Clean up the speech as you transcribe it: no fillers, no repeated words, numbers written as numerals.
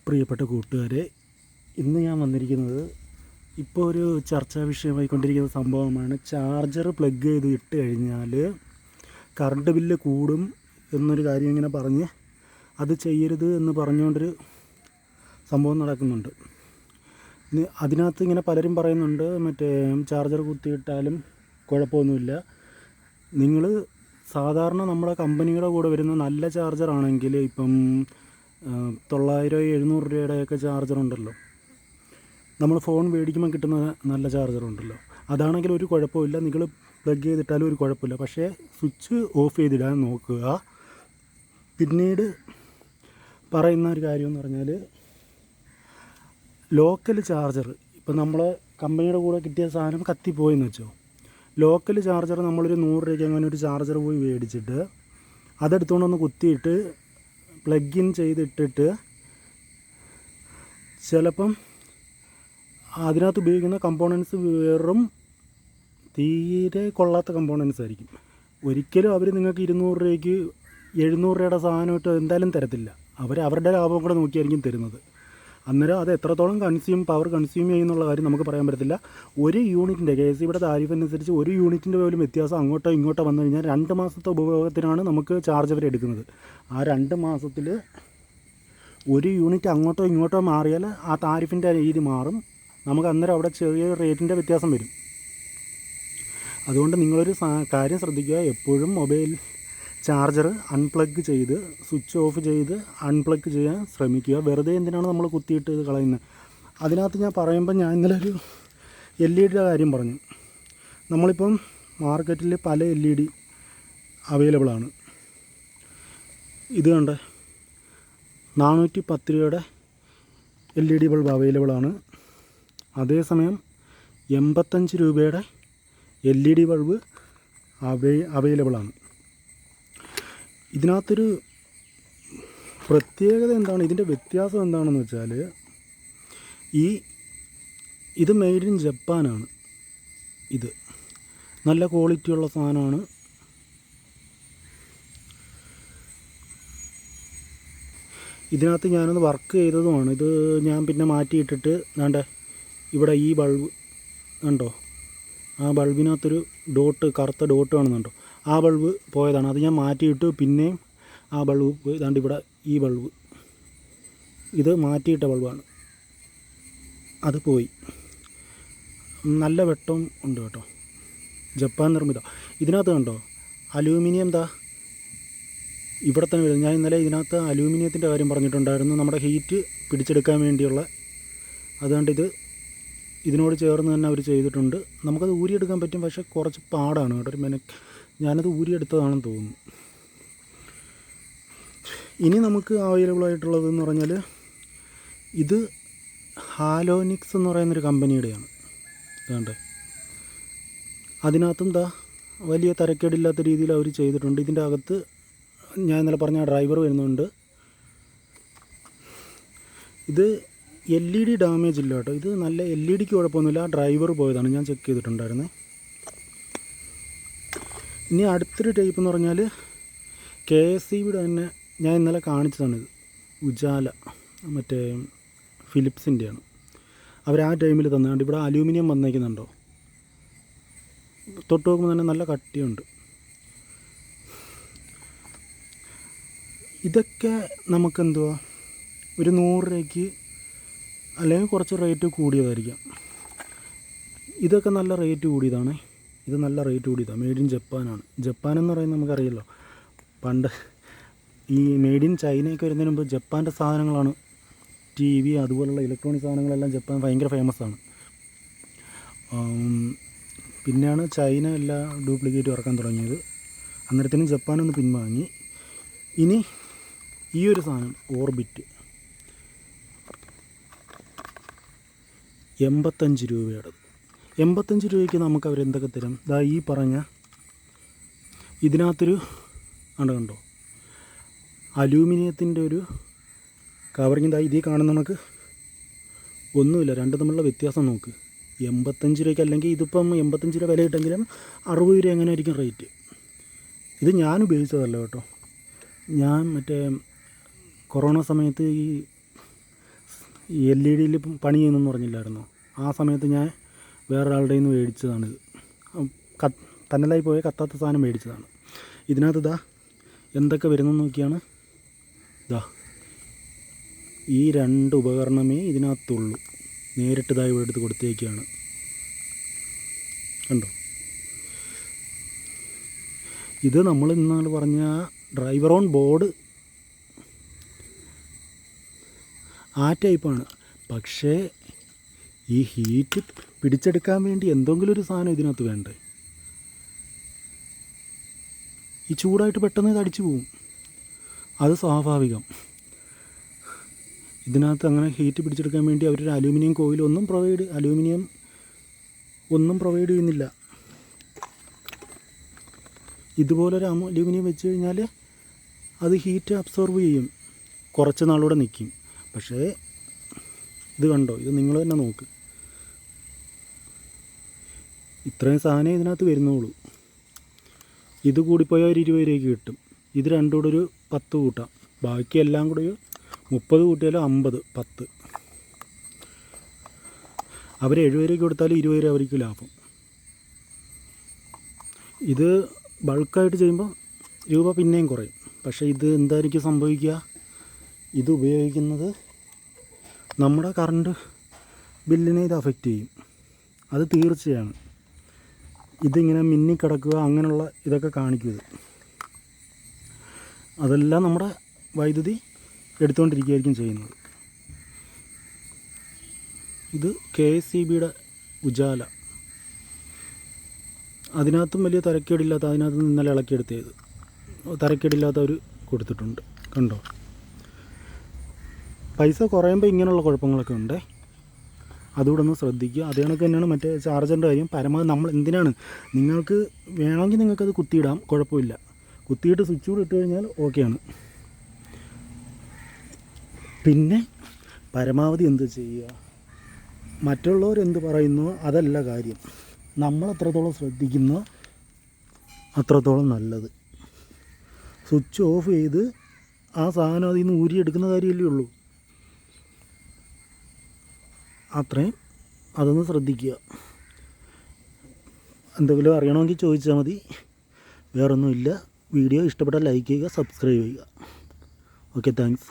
പ്രിയപ്പെട്ട കൂട്ടുകാരെ, ഇന്ന് ഞാൻ വന്നിരിക്കുന്നത് ഇപ്പോൾ ഒരു ചർച്ചാ വിഷയമായിക്കൊണ്ടിരിക്കുന്ന സംഭവമാണ്. ചാർജർ പ്ലഗ് ചെയ്ത് ഇട്ട് കഴിഞ്ഞാൽ കറണ്ട് ബില്ല് കൂടും എന്നൊരു കാര്യം ഇങ്ങനെ പറഞ്ഞ് അത് ചെയ്യരുത് എന്ന് പറഞ്ഞുകൊണ്ടൊരു സംഭവം നടക്കുന്നുണ്ട്. അതിനകത്ത് ഇങ്ങനെ പലരും പറയുന്നുണ്ട്, മറ്റേ ചാർജർ കുത്തിയിട്ടാലും കുഴപ്പമൊന്നുമില്ല. നിങ്ങൾ സാധാരണ നമ്മുടെ കമ്പനിയുടെ കൂടെ വരുന്ന നല്ല ചാർജറാണെങ്കിൽ ഇപ്പം 900-700 രൂപയുടെയൊക്കെ ചാർജറുണ്ടല്ലോ, നമ്മൾ ഫോൺ മേടിക്കുമ്പോൾ കിട്ടുന്ന നല്ല ചാർജറുണ്ടല്ലോ, അതാണെങ്കിൽ ഒരു കുഴപ്പമില്ല. നിങ്ങൾ പ്ലഗ് ചെയ്തിട്ടാലും ഒരു കുഴപ്പമില്ല. പക്ഷേ സ്വിച്ച് ഓഫ് ചെയ്തിടാൻ നോക്കുക. പിന്നീട് പറയുന്ന ഒരു കാര്യം എന്ന് പറഞ്ഞാൽ, ലോക്കൽ ചാർജർ ഇപ്പം നമ്മൾ കമ്പനിയുടെ കൂടെ കിട്ടിയ സാധനം കത്തിപ്പോയെന്ന് വെച്ചോ, ലോക്കൽ ചാർജർ നമ്മളൊരു 100 രൂപയ്ക്ക് അങ്ങനെ ഒരു ചാർജർ പോയി മേടിച്ചിട്ട് അതെടുത്തുകൊണ്ടൊന്ന് കുത്തിയിട്ട് പ്ലഗ് ഇൻ ചെയ്തിട്ടിട്ട് ചിലപ്പം അതിനകത്ത് ഉപയോഗിക്കുന്ന കമ്പോണൻസ് വെറും തീരെ കൊള്ളാത്ത കമ്പോണൻസ് ആയിരിക്കും. ഒരിക്കലും അവർ നിങ്ങൾക്ക് 200 രൂപയ്ക്ക് 700 രൂപയുടെ സാധനം ഇട്ട് എന്തായാലും തരത്തില്ല. അവരുടെ ലാഭം കൂടെ നോക്കിയായിരിക്കും തരുന്നത്. അന്നേരം അത് എത്രത്തോളം പവർ കൺസ്യൂം ചെയ്യുന്നുള്ള കാര്യം നമുക്ക് പറയാൻ പറ്റത്തില്ല. ഒരു യൂണിറ്റിൻ്റെ KSEBിയുടെ താരിഫ് അനുസരിച്ച് ഒരു യൂണിറ്റിൻ്റെ പോലും വ്യത്യാസം അങ്ങോട്ടോ ഇങ്ങോട്ടോ വന്നു കഴിഞ്ഞാൽ 2 മാസത്തെ ഉപയോഗത്തിനാണ് നമുക്ക് ചാർജ് അവർ എടുക്കുന്നത്. ആ 2 മാസത്തിൽ ഒരു യൂണിറ്റ് അങ്ങോട്ടോ ഇങ്ങോട്ടോ മാറിയാൽ ആ താരിഫിൻ്റെ രീതി മാറും. നമുക്ക് അന്നേരം അവിടെ ചെറിയ റേറ്റിൻ്റെ വ്യത്യാസം വരും. അതുകൊണ്ട് നിങ്ങളൊരു കാര്യം ശ്രദ്ധിക്കുക, എപ്പോഴും മൊബൈൽ ചാർജർ അൺപ്ലഗ് ചെയ്ത് സ്വിച്ച് ഓഫ് ചെയ്ത് അൺപ്ലഗ് ചെയ്യാൻ ശ്രമിക്കുക. വെറുതെ എന്തിനാണ് നമ്മൾ കുത്തിയിട്ട് ഇത് കളയുന്നത്? അതിനകത്ത് ഞാൻ പറയുമ്പോൾ ഞാൻ ഇന്നലെ ഒരു LED കാര്യം പറഞ്ഞു. നമ്മളിപ്പം മാർക്കറ്റിൽ പല LED അവൈലബിളാണ്. ഇത് കണ്ട 410 രൂപയുടെ LED ബൾബ് അവൈലബിളാണ്. അതേസമയം 85 രൂപയുടെ LED ബൾബ് അവൈലബിളാണ്. ഇതിനകത്തൊരു പ്രത്യേകത എന്താണ്, ഇതിൻ്റെ വ്യത്യാസം എന്താണെന്ന് വെച്ചാൽ, ഇത് മെയ്ഡ് ഇൻ ജപ്പാനാണ്. ഇത് നല്ല ക്വാളിറ്റിയുള്ള സാധനമാണ്. ഇതിനകത്ത് ഞാനൊന്ന് വർക്ക് ചെയ്തതുമാണ്. ഇത് ഞാൻ പിന്നെ മാറ്റിയിട്ടിട്ട് വേണ്ട ഇവിടെ ഈ ബൾബ് കണ്ടോ, ആ ബൾബിനകത്തൊരു കറുത്ത ഡോട്ട് കാണുന്നുണ്ടോ, ആ ബൾബ് പോയതാണ്. അത് ഞാൻ മാറ്റിയിട്ട് പിന്നെയും ആ ബൾബ് പോയി. ദാണ്ട് ഇവിടെ ഈ ബൾബ്, ഇത് മാറ്റിയിട്ട ബൾബാണ്, അത് പോയി. നല്ല വെട്ടം ഉണ്ട് കേട്ടോ, ജപ്പാൻ നിർമ്മിത. ഇതിനകത്ത് കണ്ടോ അലൂമിനിയം ഇവിടെ തന്നെ വരും. ഞാൻ ഇന്നലെ ഇതിനകത്ത് അലൂമിനിയത്തിൻ്റെ കാര്യം പറഞ്ഞിട്ടുണ്ടായിരുന്നു, നമ്മുടെ ഹീറ്റ് പിടിച്ചെടുക്കാൻ വേണ്ടിയുള്ള. അതുകൊണ്ട് ഇതിനോട് ചേർന്ന് തന്നെ അവർ ചെയ്തിട്ടുണ്ട്. നമുക്കത് ഊരിയെടുക്കാൻ പറ്റും, പക്ഷേ കുറച്ച് പാടാണ് കേട്ടോ. ഞാനത് ഊരിയെടുത്തതാണെന്ന് തോന്നുന്നു. ഇനി നമുക്ക് അവൈലബിളായിട്ടുള്ളതെന്ന് പറഞ്ഞാൽ, ഇത് ഹാലോനിക്സ് എന്ന് പറയുന്നൊരു കമ്പനിയുടെയാണ്. വേണ്ടേ, അതിനകത്തും വലിയ തരക്കേടില്ലാത്ത രീതിയിൽ അവർ ചെയ്തിട്ടുണ്ട്. ഇതിൻ്റെ അകത്ത് ഞാൻ ഇന്നലെ പറഞ്ഞ ഡ്രൈവർ വരുന്നുണ്ട്. ഇത് LED ഡാമേജ് ഇല്ല കേട്ടോ, ഇത് നല്ല LEDക്ക് കുഴപ്പമൊന്നുമില്ല. ആ ഡ്രൈവർ പോയതാണ്, ഞാൻ ചെക്ക് ചെയ്തിട്ടുണ്ടായിരുന്നേ. ഇനി അടുത്തൊരു ടൈപ്പ് എന്ന് പറഞ്ഞാൽ KSEBിയുടെ തന്നെ ഞാൻ ഇന്നലെ കാണിച്ചതാണിത്. ഉജാല, മറ്റേ ഫിലിപ്സിൻ്റെയാണ്. അവർ ആ ടൈമിൽ തന്നുകൊണ്ട് ഇവിടെ അലൂമിനിയം വന്നേക്കുന്നുണ്ടോ, തൊട്ട് നോക്കുമ്പോൾ തന്നെ നല്ല കട്ടിയുണ്ട്. ഇതൊക്കെ നമുക്കെന്തുവാ ഒരു 100 രൂപയ്ക്ക് അല്ലെങ്കിൽ കുറച്ച് റേറ്റ് കൂടിയതായിരിക്കാം. ഇതൊക്കെ നല്ല റേറ്റ് കൂടിയതാണ്. ഇത് നല്ല റേറ്റ് കൂടിയതാണ്, മെയ്ഡ് ഇൻ ജപ്പാനാണ്. ജപ്പാൻ എന്ന് പറയുന്നത് നമുക്കറിയാമല്ലോ, പണ്ട് ഈ മെയ്ഡ് ഇൻ ചൈനയൊക്കെ വരുന്നതിന് മുമ്പ് ജപ്പാൻ്റെ സാധനങ്ങളാണ്, TV അതുപോലുള്ള ഇലക്ട്രോണിക് സാധനങ്ങളെല്ലാം ജപ്പാൻ ഭയങ്കര ഫേമസ് ആണ്. പിന്നെയാണ് ചൈന എല്ലാ ഡ്യൂപ്ലിക്കേറ്റും ഇറക്കാൻ തുടങ്ങിയത്. അന്നേരത്തിനും ജപ്പാനൊന്ന് പിൻവാങ്ങി. ഇനി ഈ ഒരു സാധനം ഓർബിറ്റ് 85 രൂപയുടെ. 85 രൂപയ്ക്ക് നമുക്ക് അവരെന്തൊക്കെ തരും? ഈ പറഞ്ഞ ഇതിനകത്തൊരു കണ്ടോ അലൂമിനിയത്തിൻ്റെ ഒരു കവറിങ് ഇതിൽ കാണുന്ന നമുക്ക് ഒന്നുമില്ല. രണ്ട് തമ്മിലുള്ള വ്യത്യാസം നോക്ക്. 85 രൂപയ്ക്ക്, അല്ലെങ്കിൽ ഇതിപ്പം 85 രൂപ വില കിട്ടെങ്കിലും 60 രൂപ എങ്ങനെ ആയിരിക്കും റേറ്റ്. ഇത് ഞാൻ ഉപയോഗിച്ചതല്ല കേട്ടോ. ഞാൻ മറ്റേ കൊറോണ സമയത്ത് ഈ ഈ LED പണി ചെയ്യുന്നെന്ന് പറഞ്ഞില്ലായിരുന്നോ, ആ സമയത്ത് ഞാൻ വേറൊരാളുടെ നിന്ന് മേടിച്ചതാണിത്. തന്നലായി പോയ കത്താത്ത സാധനം മേടിച്ചതാണ്. ഇതിനകത്ത് ഇതാ എന്തൊക്കെ വരുന്നെന്ന് നോക്കിയാണ്. ഇതാ ഈ 2 ഉപകരണമേ ഇതിനകത്തുള്ളൂ. നേരിട്ട് ഇതായി ഇവിടെ എടുത്ത് കൊടുത്തേക്കാണ്. കണ്ടോ, ഇത് നമ്മൾ ഇന്നാൾ പറഞ്ഞ ഡ്രൈവർ ഓൺ ബോർഡ് ആ ടൈപ്പാണ്. പക്ഷേ ഈ ഹീറ്റ് പിടിച്ചെടുക്കാൻ വേണ്ടി എന്തെങ്കിലും ഒരു സാധനം ഇതിനകത്ത് വേണ്ടേ. ഈ ചൂടായിട്ട് പെട്ടെന്ന് ഇത് അടിച്ചു പോവും, അത് സ്വാഭാവികം. ഇതിനകത്ത് അങ്ങനെ ഹീറ്റ് പിടിച്ചെടുക്കാൻ വേണ്ടി അവരൊരു അലൂമിനിയം കോയിൽ ഒന്നും പ്രൊവൈഡ് ചെയ്യുന്നില്ല. ഇതുപോലൊരു അലൂമിനിയം വെച്ച് കഴിഞ്ഞാൽ അത് ഹീറ്റ് അബ്സോർബ് ചെയ്യും, കുറച്ച് നാളൂടെ നിൽക്കും. പക്ഷേ ഇത് കണ്ടോ, ഇത് നിങ്ങൾ തന്നെ നോക്ക്, ഇത്രയും സാധനം ഇതിനകത്ത് വരുന്നുള്ളൂ. ഇത് കൂടിപ്പോയാൽ ഒരു 20 രൂപയ്ക്ക് കിട്ടും. ഇത് രണ്ടും കൂടെ ഒരു 10 കൂട്ടാം, ബാക്കി എല്ലാം കൂടെ ഒരു 30 കൂട്ടിയാലും 50, 10. അവർ 70 രൂപയ്ക്ക് കൊടുത്താലും 20 രൂപ അവർക്ക് ലാഭം. ഇത് ബൾക്കായിട്ട് ചെയ്യുമ്പോൾ രൂപ പിന്നെയും കുറയും. പക്ഷേ ഇത് എന്തായിരിക്കും സംഭവിക്കുക, ഇത് ഉപയോഗിക്കുന്നത് നമ്മുടെ കറണ്ട് ബില്ലിനെ ഇത് അഫക്റ്റ് ചെയ്യും, അത് തീർച്ചയാണ്. ഇതിങ്ങനെ മിന്നിക്കിടക്കുക അങ്ങനെയുള്ള ഇതൊക്കെ കാണിക്കും. അതെല്ലാം നമ്മുടെ വൈദ്യുതി എടുത്തുകൊണ്ടിരിക്കുകയായിരിക്കും ചെയ്യുന്നത്. ഇത് KSEBയുടെ ഉജാല, അതിനകത്തും വലിയ തരക്കേടില്ലാത്ത, അതിനകത്ത് നിന്ന് ഇന്നലെ ഇളക്കിയെടുത്തത്, തരക്കേടില്ലാത്ത അവർ കൊടുത്തിട്ടുണ്ട്. കണ്ടോ, പൈസ കുറയുമ്പോൾ ഇങ്ങനെയുള്ള കുഴപ്പങ്ങളൊക്കെ ഉണ്ട്, അതുകൂടെ ഒന്ന് ശ്രദ്ധിക്കുക. അതേ കണക്ക് തന്നെയാണ് മറ്റേ ചാർജറിൻ്റെ കാര്യം. പരമാവധി നമ്മൾ എന്തിനാണ്, നിങ്ങൾക്ക് വേണമെങ്കിൽ നിങ്ങൾക്കത് കുത്തിയിടാം, കുഴപ്പമില്ല. കുത്തിയിട്ട് സ്വിച്ച് കൂടെ ഇട്ട് കഴിഞ്ഞാൽ ഓക്കെയാണ്. പിന്നെ പരമാവധി എന്ത് ചെയ്യുക, മറ്റുള്ളവരെന്ത് പറയുന്നോ അതല്ല കാര്യം, നമ്മൾ എത്രത്തോളം ശ്രദ്ധിക്കുന്നോ അത്രത്തോളം നല്ലത്. സ്വിച്ച് ഓഫ് ചെയ്ത് ആ സാധനം അതിൽ നിന്ന് ഊരിയെടുക്കുന്ന കാര്യമല്ലേ ഉള്ളൂ, അത്രയും അതൊന്ന് ശ്രദ്ധിക്കുക. എന്തെങ്കിലും അറിയണമെങ്കിൽ ചോദിച്ചാൽ മതി, വേറൊന്നുമില്ല. വീഡിയോ ഇഷ്ടപ്പെട്ടാൽ ലൈക്ക് ചെയ്യുക, സബ്സ്ക്രൈബ് ചെയ്യുക. Okay, thanks.